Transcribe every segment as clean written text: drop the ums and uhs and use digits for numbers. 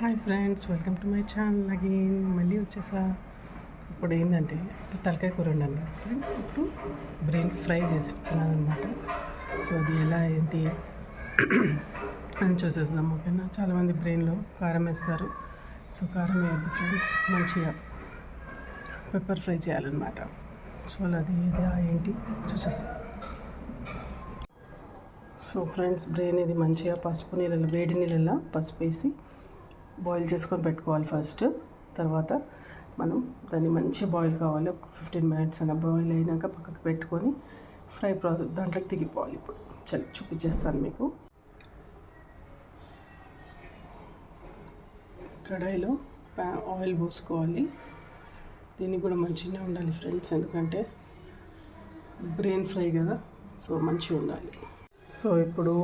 Hi friends, welcome to my channel again. మళ్ళీ వచ్చేసా. ఇప్పుడు ఏంటంటే తలకాయ కూర ఉండాలి ఫ్రెండ్స్. ఇప్పుడు బ్రెయిన్ ఫ్రై చేస్తున్నాను అనమాట. సో అది ఎలా ఏంటి అని చూసేద్దాం. ఓకేనా. చాలామంది బ్రెయిన్లో కారం వేస్తారు. సో కారం వేయద్దు ఫ్రెండ్స్, మంచిగా పెప్పర్ ఫ్రై చేయాలన్నమాట. సో అది ఏది ఏంటి చూసేస్తాం. సో ఫ్రెండ్స్, బ్రెయిన్ ఇది మంచిగా పసుపు నీళ్ళలో, వేడి నీళ్ళలో పసుపు వేసి బాయిల్ చేసుకొని పెట్టుకోవాలి ఫస్ట్. తర్వాత మనం దాన్ని మంచిగా బాయిల్ కావాలి, ఒక 15 minutes అన్న బాయిల్ అయినాక పక్కకు పెట్టుకొని ఫ్రై దాంట్లోకి దిగిపోవాలి. ఇప్పుడు చూపించేస్తాను మీకు. కడాయిలో ఆయిల్ పోసుకోవాలి. దీనికి కూడా మంచిగా ఉండాలి ఫ్రెండ్స్, ఎందుకంటే బ్రెయిన్ ఫ్రై కదా, సో మంచిగా ఉండాలి. సో ఇప్పుడు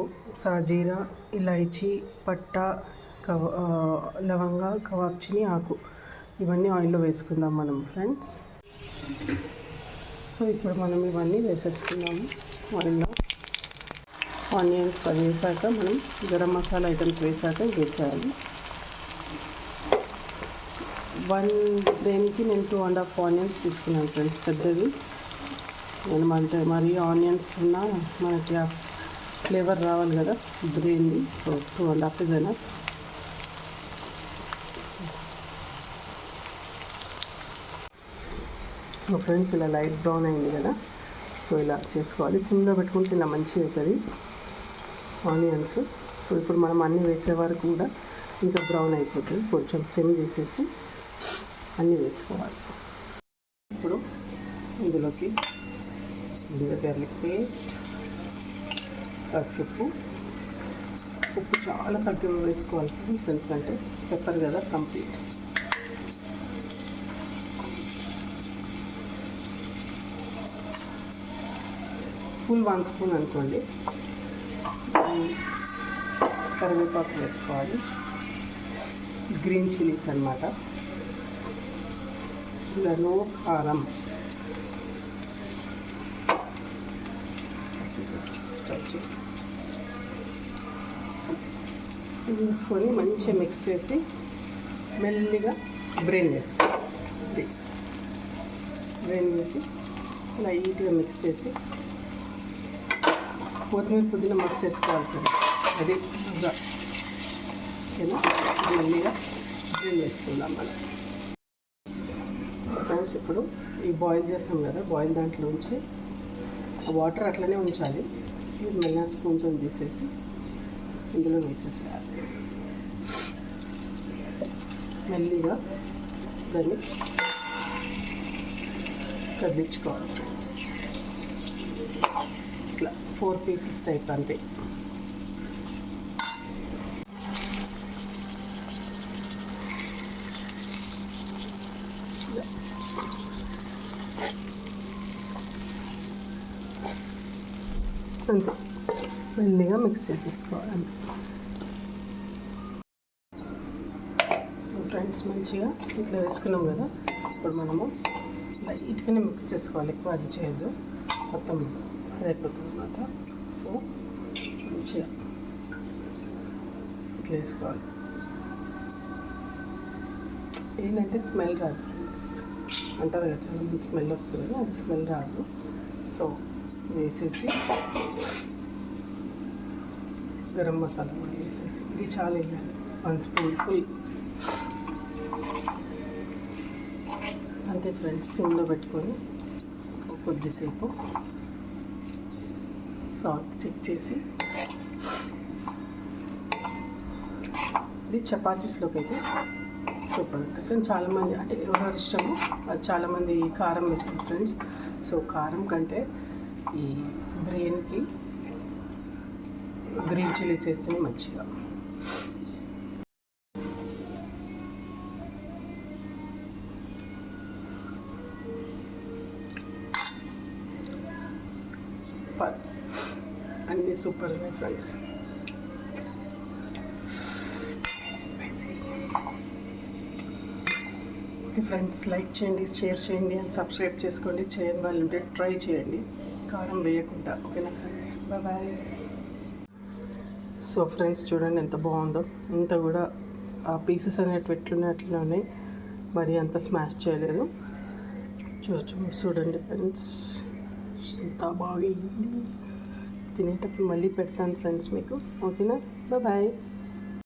సాజీరా, ఇలాయచీ, పట్టా, లవంగ, కవాబ్చిని ఆకు, ఇవన్నీ ఆయిల్లో వేసుకుందాం మనం ఫ్రెండ్స్. సో ఇప్పుడు మనం ఇవన్నీ వేసేసుకుందాము ఆయిల్లో. ఆనియన్స్ అవి వేసాక మనం గరం మసాలా ఐటమ్స్ వేసాక వేసేయాలి. దేనికి నేను 2.5 ఆనియన్స్ తీసుకున్నాను ఫ్రెండ్స్, పెద్దవి. నేను అంటే మరి ఆనియన్స్ ఉన్నా మనకి ఆ ఫ్లేవర్ రావాలి కదా బ్రెయిన్ది. So 2.5 is enough. So friends, ఇలా లైట్ బ్రౌన్ అయింది కదా, సో ఇలా చేసుకోవాలి. సిమ్లో పెట్టుకుంటే ఇలా మంచిగా అవుతుంది ఆనియన్స్. సో ఇప్పుడు మనం అన్నీ వేసే వరకు కూడా ఇంకా బ్రౌన్ అయిపోతుంది. కొంచెం సిమ్ చేసేసి అన్నీ వేసుకోవాలి. ఇప్పుడు ఇందులోకి గార్లిక్ పేస్ట్, పసుపు, ఉప్పు చాలా తక్కువ వేసుకోవాలి ఫ్రెండ్స్, ఎందుకంటే పెప్పర్ కదా కంప్లీట్. ఫుల్ 1 స్పూన్ అనుకోండి. కరివేపాకు వేసుకోవాలి. గ్రీన్ చిల్లీస్ అన్నమాట. ఇలానో కారం, వేసుకొని మంచిగా మిక్స్ చేసి మెల్లిగా బ్రెయిన్ వేసుకోవాలి. బ్రెయిన్ వేసి లైట్గా మిక్స్ చేసి కొత్తిమీర, పుదీనా మిక్స్ చేసుకోవాలి. అది ఓకేనా. మెల్లిగా బ్రెయిన్ వేసుకుందాం మనం ఫ్రెండ్స్. ఇప్పుడు ఈ బాయిల్ చేస్తాం కదా, బాయిల్ దాంట్లోంచి వాటర్ అట్లనే ఉంచాలి. మెల్లగా స్పూన్తో తీసేసి ఇందులో వేసేసేయాలి. మెల్లిగా దాన్ని కదిలించుకోవాలి ఫ్రెండ్స్. ఇట్లా 4 pieces టైప్ అంతే. అంతే, మెల్లిగా మిక్స్ చేసేసుకోవాలి అంతే. సో ఫ్రెండ్స్, మంచిగా ఇట్లా వేసుకున్నాం కదా, ఇప్పుడు మనము లైట్గానే మిక్స్ చేసుకోవాలి, ఎక్కువ అది చేయదు, మొత్తం అది అయిపోతుంది అన్నమాట. సో మంచిగా ఇట్లా వేసుకోవాలి. ఏంటంటే స్మెల్ రాదు ఫ్రెండ్స్, అంటారు కదా చాలా స్మెల్ వస్తుంది, అది స్మెల్ రాదు. సో వేసేసి గరం మసాలా కూడా వేసేసి, ఇది చాలా వేయాలి, 1 స్పూన్ ఫుల్ అంతే ఫ్రెండ్స్. సిమ్లో పెట్టుకొని కొద్దిసేపు సాల్ట్ చెక్ చేసి, ఇది చపాతీస్లోకి అయితే సూపర్ ఉంటుంది. కానీ చాలామంది అంటే ఎవరి ఇష్టము, అది చాలామంది కారం వేస్తారు ఫ్రెండ్స్. సో కారం కంటే ఈ బ్రెయిన్కి గ్రీన్ చిల్లీస్ వేస్తేనే మంచిగా. సూపర్, అన్నీ సూపర్ ఉన్నాయి ఫ్రెండ్స్. ఓకే ఫ్రెండ్స్, లైక్ చేయండి, షేర్ చేయండి అండ్ సబ్స్క్రైబ్ చేసుకోండి. చేయని వాళ్ళు ఉంటే ట్రై చేయండి కారం వేయకుండా. ఓకేనా ఫ్రెండ్స్, బాయ్. సో ఫ్రెండ్స్, చూడండి ఎంత బాగుందో. ఇంత కూడా ఆ పీసెస్ అనేవి ఎట్లున్నాయి అట్లనే ఉన్నాయి, మరి అంత స్మాష్ చేయలేదు. చూడండి ఫ్రెండ్స్, ఎంత బాగా తినేటప్పుడు మళ్ళీ పెడతాను ఫ్రెండ్స్ మీకు. ఓకేనా, బాయ్.